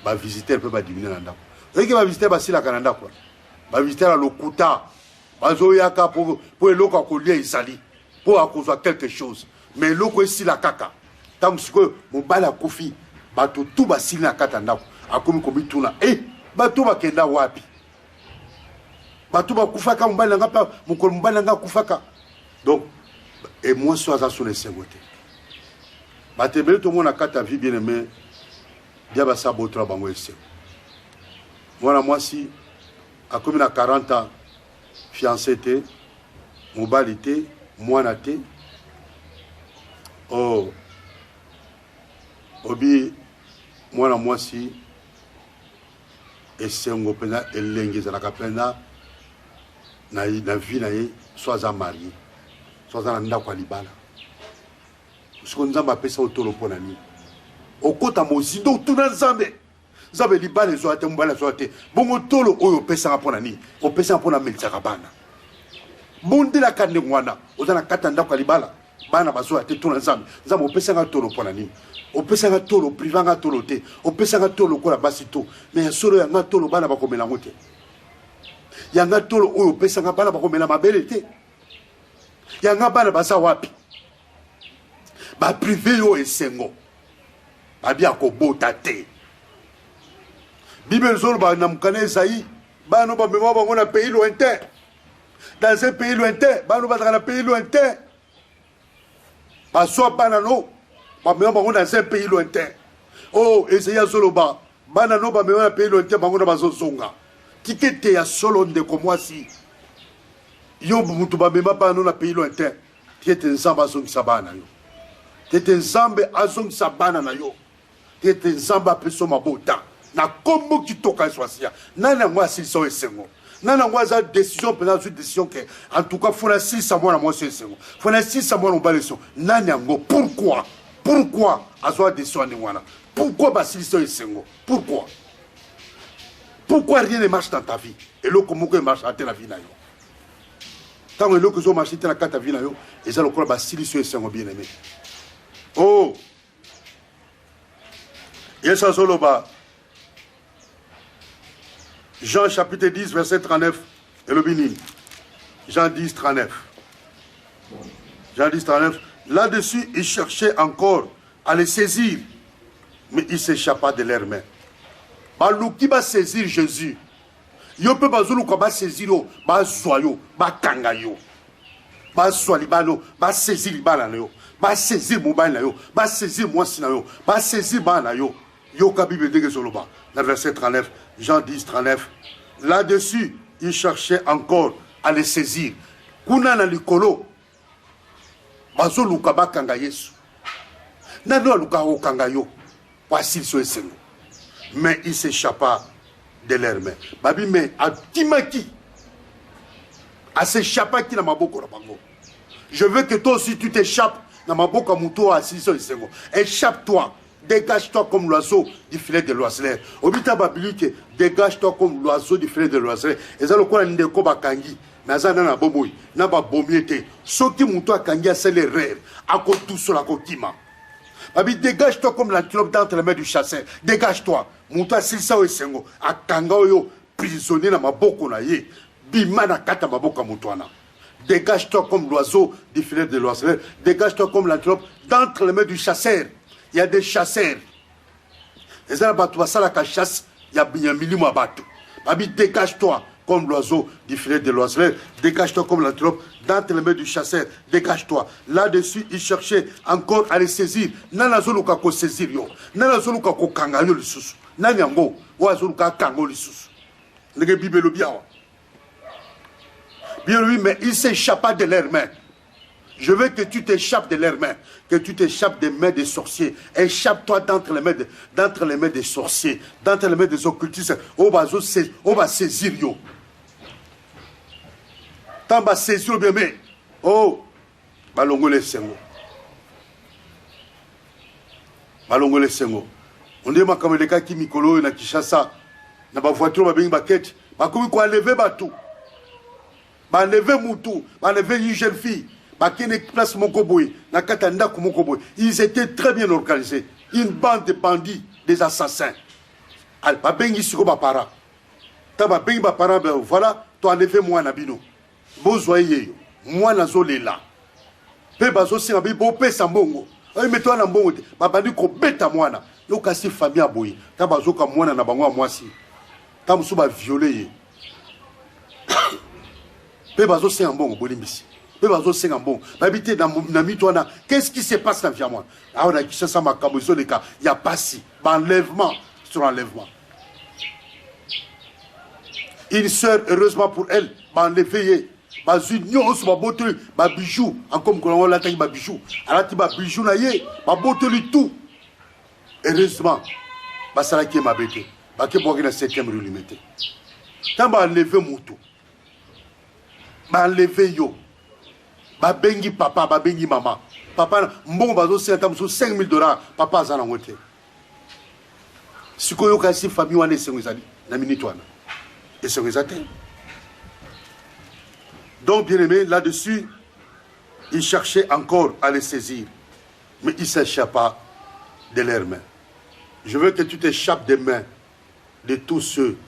bavisitere mpe badimine na ndako oyiki bavisitere basilaka na ndako bavisitere ya lokuta bazoyaka mpo eloko akolia ezali mpo akozwa quelque chose mais eloko esila kaka ntango sikoyo mobali akufi bato tu basili na kati ya ndako akomi komituna bato bakenda wapi bato bakufaka mobali nanga mpe mokolo mobali nanga akufaka donc mwasi aza so na esengo te bato ebele tomona kati ya vie bien aimé dia basa botola bango esengo mwana mwasi akomi na 40 ans fiancé te mobali te mwana te obi mwana mwasi esengo mpenza elengi ezalaka mpenza na vie na ye so aza marie so aza na ndako ya libala siko nzambe apesa otolo mpo na nini okota mozindo otuna nzambe nzambe libala ezoya te mobali azoya te bongo tolo oyo opesanga mpo na nini opesanga mpo na melisaka bana bondelaka ndenge wana oza na kati ya ndako ya libala bana bazoya te tuna nzambe nzambe opesanga tolo mpo na nini opesanga tolo privanga tolo te opesanga tolo kola basi to mais ya solo yanga tolo bana bakomela ngo te yanga tolo oyo opesanga bana bakomela mabele te yanga bana baza wapi baprive yo esengo babia kobota te bible ezoloba na mokana Esaïe bano bamema bango na pays lointain dans un pays lointain bano bazaka na pays lointain baswa bana no bamema bango dans un pays lointain Esaïe azoloba bana no bamema na pays lointain bango na bazozonga tikete ya solo ndeko mwasi yo mutu bamema bano na pays lointain tikete nzambe azongisa bana yo tikete nzambe azongisa bana na yo tikete nzambe apeso mabota na kombo kitoko eswasia nani yango asilisa oyo esengo nani yango aza décision mpenza azwi décision ke en tout cas fona silisa mwana mwasi esengo fona silisa mwana mobali esengo nani yango pourquoi azwa décision ndenge wana pourquoi basilisa oyo esengo pourquoi rien ne marche dans ta vie eloko moko emarche te na vie na yo ntango eloko ezomarche te na kati ya vie na yo eza lokola basilisa oyo esengo bien aimé yesu azoloba Jean chapitre 10, verset 39, et le béni. Jean 10, 39. Jean 10, 39. Là-dessus, il cherchait encore à les saisir, mais il s'échappa de leurs mains. Balou qui va saisir Jésus. Yo peut pas zulu ba saisir yo, ba soyo, ba kanga yo. Ba swali bano, ba saisir libana yo, ba saisir mobile yo, ba saisir mwasi na yo, ba saisir bana yo. Yo ka Bible de Zoloba, dans verset 39, Jean 10, 39. Là-dessus, il cherchait encore à les saisir. Kuna na likolo, bazo luka ba kanga Yesu. Nano luka o kanga yo, wasil so esengo. Mais il s'échappa de leurs mains. Babi mais a timaki, a s'échappa qui na maboko la bango. Je veux que toi aussi tu t'échappes na maboko muto asil so esengo. Échappe-toi. Dégage-toi comme l'oiseau du filet de l'oiseleur. Obita babilike, dégage-toi comme l'oiseau du filet de l'oiseleur. Et ça le quoi ndeko bakangi, nazana na boboy, na ba bomiete. Soki muto akangi a c'est les rêves, ako tout sur la kokima. Babi dégage-toi comme l'antilope d'entre les mains du chasseur. Dégage-toi. Muto asilisa o esengo, akanga yo prisonnier na maboko na ye. Bima na kata maboko mutoana. Dégage-toi comme l'oiseau du filet de l'oiseleur. Dégage-toi comme l'antilope d'entre les mains du chasseur. Il y a des chasseurs. Les gens qui chasse, il y a milima bateau. Babi dégage-toi comme l'oiseau du filet de l'oiseleur. Dégage-toi comme l'antilope d'entre les mains du chasseur. Dégage-toi. Là-dessus, il cherchait encore à les saisir. Nana zoluka ko saisir yo. Nana zoluka ko kanganyo lisusu. Nani yango wa zoluka kango lisusu. Nege bibelo biawa. Bien lui, mais il s'échappa de leurs mains. Je veux que tu t'échappes de leurs mains, que tu t'échappes des mains des sorciers. Échappe-toi d'entre les mains des sorciers, d'entre les mains des occultistes. On va saisir yo. Tant va saisir bien mais oh, balongo les sengo. Balongo les sengo. On dit ma comme les gars qui mikolo na Kinshasa, na ba voiture ba bengi baket, ba komi ko enlever batou. Ba enlever moutou, ba enlever une jeune fille. Ils étaient très bien organisés. Une bande de bandits, des assassins. Voilà, tu as enlevé moi Nabino. Bozoye, moi Nazole là. Pebazo Singabi, Bopé Sambongo. Mets-toi dans bon. Babadi ko beta moana. Yo kasi famille aboyi. Tabazo ka moana na bango moi si. Tamusu ba violer. Pebazo Singambongo bolimbisi. Qu'est-ce qui se passe dans le vie? Il n'y a pas si. Enlèvement sur enlèvement. Une sœur, heureusement pour elle, enlevé. Bijou, encore on l'a dit, bijou. Elle a dit bijou, tout. Heureusement, ça qui m'a bêté. Parce que pour la 7e rue, limité. Tant enlevé moutou. Enlevé yo. Babengi papa, babengi maman. Papa, mbongo bazo $5,000. Papa azana ngote. Sikoyo kasi famille wane sengezali na minute wana. Et sengezate. Donc bien aimé, là-dessus, il cherchait encore à les saisir, mais il s'échappa de leurs mains. Je veux que tu t'échappes des mains de tous ceux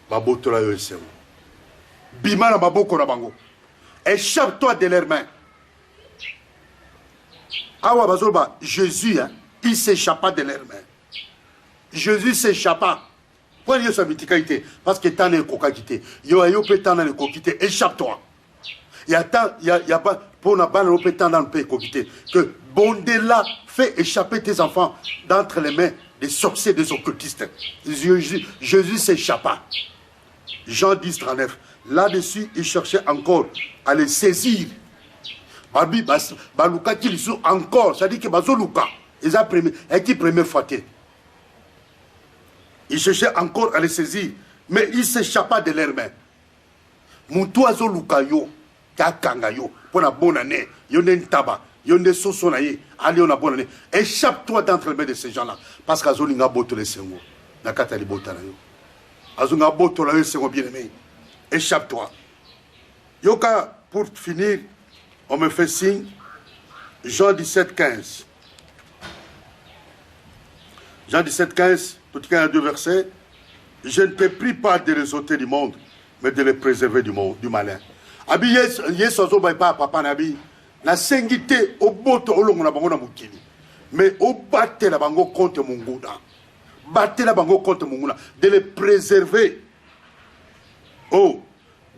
babotola yo esengo. Bima na maboko na bango. Échappe-toi de leurs mains. Awa bazolba, Jésus, hein, il s'échappa de leurs mains. Jésus s'échappa. Pourquoi il y a sa mythicalité? Parce que t'en es coca quitté. Yo peut t'en es coca quitté. Échappe-toi. Il y a pas pour na ban peut t'en dans le pays quitté. Que Bondela fait échapper tes enfants d'entre les mains des sorciers, des occultistes. Jésus s'échappa. Jean 10, 39. Là-dessus, il cherchait encore à les saisir. Babi, Baluka qui sont encore, ça dit que Bazoluka, ils ont premier, et qui premier fâté. Il cherchait encore à les saisir, mais il s'échappa de leurs mains. Moutou Azoluka yo, Kakanga yo, pour la bonne année, yon a tabac, yon a sosonaye, allez on a bonne année. Échappe-toi d'entre les mains de ces gens-là, parce qu'Azolinga boto les sengo, Nakatali botana yo. Azunga boto la yo sengo bien aimé. Échappe-toi. Yoka, pour finir, on me fait signe, Jean 17, 15. Jean 17, 15, tout cas, il y a 2 versets. Je ne te prie pas de les ôter du monde, mais de les préserver du malin. Abi yes ozo ba papa nabi na sengite oboto olongo na bango na mukili. Mais au battre la bango contre munguna. Battre la bango contre munguna, de les préserver. Oh,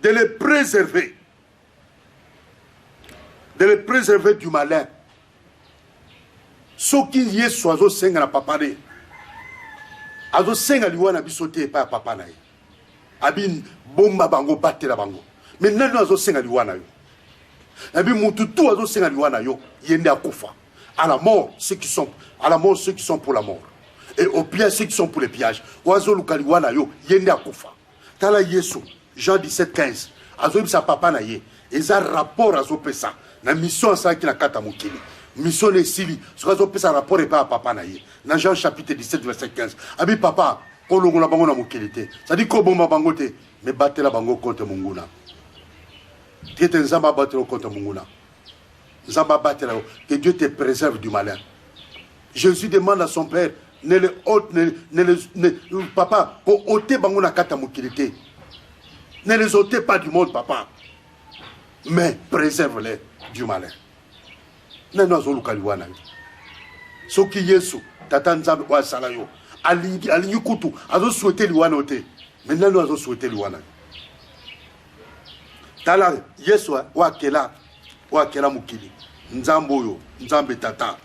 de les préserver. De les préserver du malin. Ce qui y est soit au senga na papa ne. Azo senga liwa na bisote pa papa na. Abin bomba bango battre la bango. Mais non azo senga liwa na yo. Abi mututu azo senga liwa na yo yende akufa. À la mort ceux qui sont pour la mort. Et au piège ceux qui sont pour les pillages. Oazo lukaliwa na yo yende akufa. Tala Yesu Jean 17, 15. Azo ibsa papa na ye. Eza rapport azo pesa. Na mission ça qui na kata mukili. Mission les sili. Ce azo pesa rapport et pas papa na ye. Dans Jean chapitre 17 verset 15. Abi papa kolongo na bango na mukili te. Ça dit ko bomba bango te. Mais battre la bango contre munguna. Tiete nzamba battre contre munguna. Nzamba battre la. Que Dieu te préserve du malin. Jésus demande à son père papa, pour ôter bango na kata mukilité. Ne les ôtez pas du monde, papa. Mais préserve-les du malin. Ne nous avons pas le ce qui Yesu, tata nzambe wa salayo, alingi kutu, azo souhaité l'ouanote. Mais ne nous avons souhaité l'ouanote. tala Yesu wa kela mukili nzambo yo nzambe tata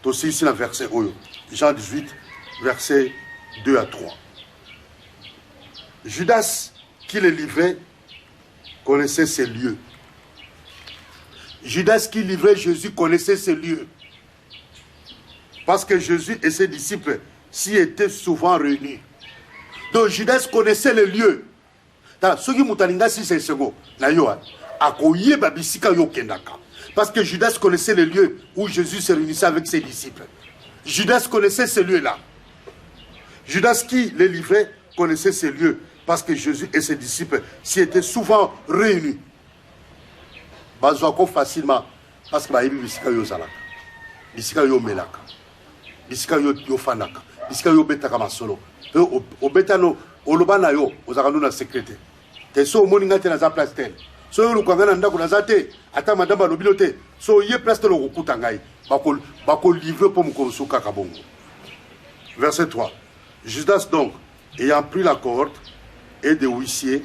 to ici na verset oyo Jean 18 verset 2 à 3. Judas qui le livrait connaissait ces lieux. Judas qui livrait Jésus connaissait ces lieux. Parce que Jésus et ses disciples s'y étaient souvent réunis. Donc Judas connaissait les lieux. Parce que Judas connaissait les lieux où Jésus se réunissait avec ses disciples. Judas connaissait ces lieux-là. Judas qui les livrait connaissait ces lieux parce que Jésus et ses disciples s'y étaient souvent réunis. Bazouako facilement parce que baïbi bisika yo zalaka, bisika yo melaka, bisika yo fanaka, bisika yo betaka masolo. Obetano olobana yo ozakanu na secrétaire. Te so moninga te na za place tel. So yo lukanga ndako na za te, ata madame lobilo te. So ye place te lokuta ngai. Bako livrer pour mukoroso kaka bongo. Verset 3. Judas donc, ayant pris la corde et des huissiers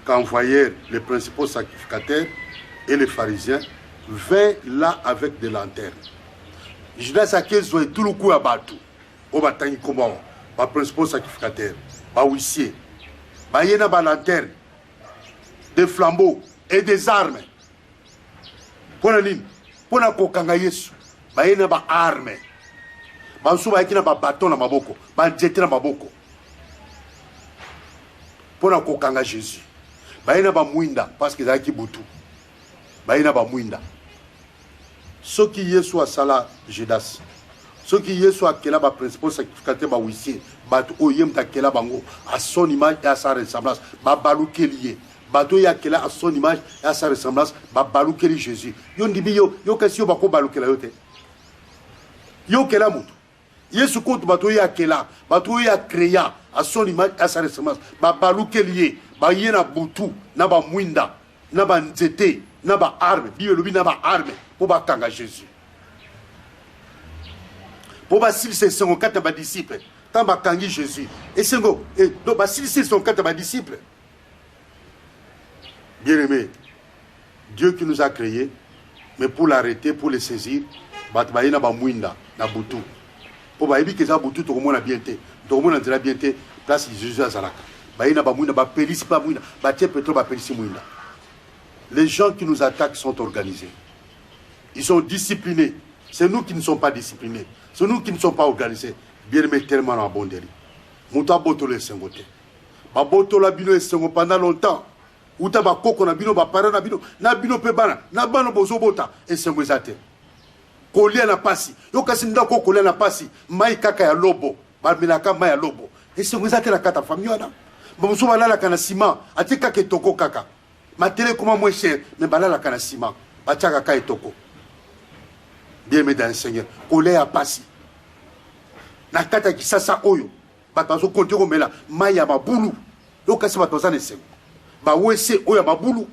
qu'envoyèrent les principaux sacrificateurs et les pharisiens, vint là avec des lanternes. Judas a kezo tout le coup à Batou. Au bataille comment? Les principaux sacrificateurs, les huissiers, les lanternes, des flambeaux et des armes. Pour la ligne, pour la kokanga Yesu, les armes. Bansuba ekina ba bâton na maboko, ba nzete na maboko. Pona kokanga Jésus. Baina ba mwinda parce que zaki butu. Baina ba mwinda. Soki Yesu asala Judas. Soki Yesu akela ba principal sacrificateur ba huissier, ba oyem ta kela bango à son image et à sa ressemblance, ba baluke lié. Bato ya kela à son image et à sa ressemblance, ba baluke li Jésus. Yo ndibi yo kasi yo ba ko baluke la yote. Yo kela mutu. Yesu compte bato ya kela, bato ya créa à son image à sa ressemblance. Ba baluke lié, ba yena butu, na ba mwinda, na ba nzete, na ba arme, biolobi na ba arme pour ba kanga Jésus. Pour ba sil se sont quatre ba disciples, tant ba kangi Jésus. Et sengo, et donc ba sil se sont quatre ba disciples. Bien-aimé, Dieu qui nous a créés, mais pour l'arrêter, pour le saisir, ba yena ba mwinda, na butu. Pour ba ebi que ça butu to komona bien té. To komona nzela bien té, place Jésus azalaka. Ba yena ba mwinda, ba pelisi ba mwinda, ba tie pétrole ba pelisi mwinda. Les gens qui nous attaquent sont organisés. Ils sont disciplinés. C'est nous qui ne sommes pas disciplinés. C'est nous qui ne sommes pas organisés. Bien aimé tellement en bon délit. Mouta boto le sengote. Ba boto la bino sengo pendant longtemps. Uta ba koko na bino ba para na bino pe bana na bano bozo bota et sengo ezate. Kolia na pasi. Yo kasi ndako kolia na pasi. Mai kaka ya lobo. Ba milaka mai ya lobo. Et sengo ezate na kata famille wana. Ba muso balala kana ciment. Ati kaka toko kaka. Matele comment moins cher mais balala kana ciment. Ba tchaka kaka toko. Bien aimé dans le Seigneur. Kolia ya pasi. Na kata kisasa oyo. Ba bazo konte ko mela mai ya mabulu. Yo kasi ba tozana sengo. Ba wese oyo mabulu.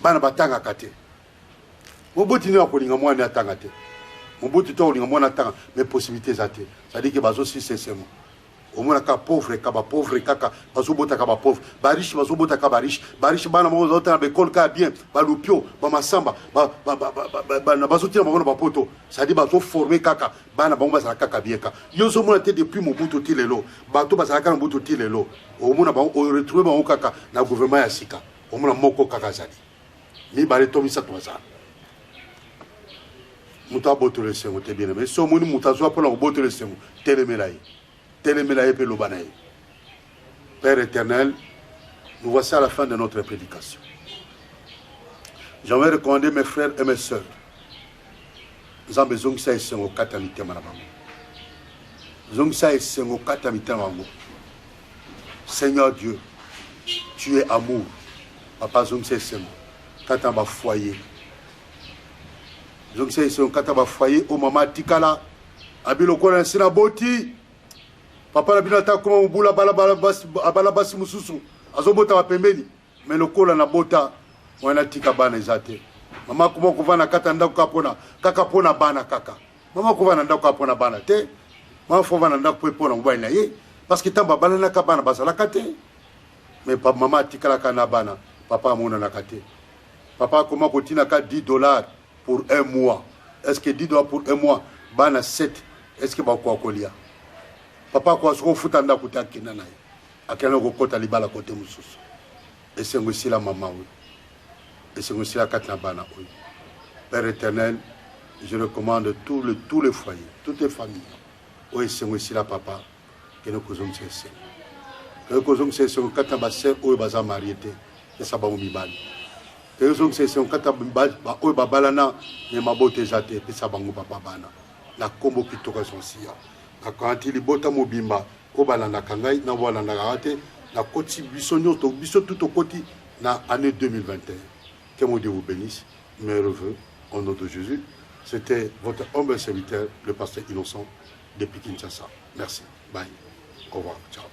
Bana batanga kate. Moboti ni akolinga mwana atanga te. Moboti to olinga mwana atanga mais possibilités zate. Ça dit que bazo si c'est moi. Au moins ka pauvre kaka bazo bota ka ba pauvre. Ba riche bazo bota ka ba riche. Ba riche bana mo zota be kol ka bien. Ba lupio, ba masamba, ba na bazo tira ba poto. Ça dit bazo former kaka bana ba mbasa kaka bien ka. Yo zo mona te depuis Mobutu tilelo. Bato basala ka Mobutu tilelo. Au moins ba o retrouver ba kaka na gouvernement ya sika. Au moins moko kaka zali. Ni ba le tomisa to ça. Muta boto le sengo te bien mais so moni muta zo pour la boto le sengo telemelaye pe lobanaye. Père éternel, nous voici à la fin de notre prédication. J'aimerais recommander mes frères et mes sœurs. Nous avons besoin que ça ait au katamite manabango. Nous avons ça ait au katamite manabango. Seigneur Dieu, tu es amour. Papa zong ça ait katamba foyer. Donc c'est un kataba foyer au maman tikala abilo kona sina boti papa na binata kuma mubula bala basi mususu azobota wa pembeni mais lokola na bota wana tika bana izate mama kuma kuvana kata ndako kapona kaka pona bana kaka mama kuvana ndako kapona bana te mama fova na ndako pona mobali na ye parce que tamba bana na kabana basala kate Mais maman tikala kanabana, papa mon anakate. Papa comment continue à 10 $ pour un mois. Est-ce que 10 $ pour un mois, bana 7, est-ce que quoi kolia? Papa quoi ce qu'on fout en d'akuta kinana. A quel on côté libala côté mususu. Et c'est aussi la maman oui. Et c'est aussi la katnabana oui. Père éternel, je recommande tous les foyers, toutes les familles. Oui, c'est aussi la papa que nous causons ces que nous causons ces quand on sœur ou baza marié et ça va au mibali. Que nous causons ces quand on ou babalana mais ma beauté jate et ça va au papa bana. La combo qui toka son sia. La quand il bota mobimba ko balana kangai na wala na rate la koti bisonyo to biso tout au côté na année 2021. Que mon Dieu vous bénisse. Mes vœux au nom de Jésus. C'était votre humble serviteur, le pasteur Innocent, depuis Kinshasa. Merci. Bye. Au revoir. Ciao.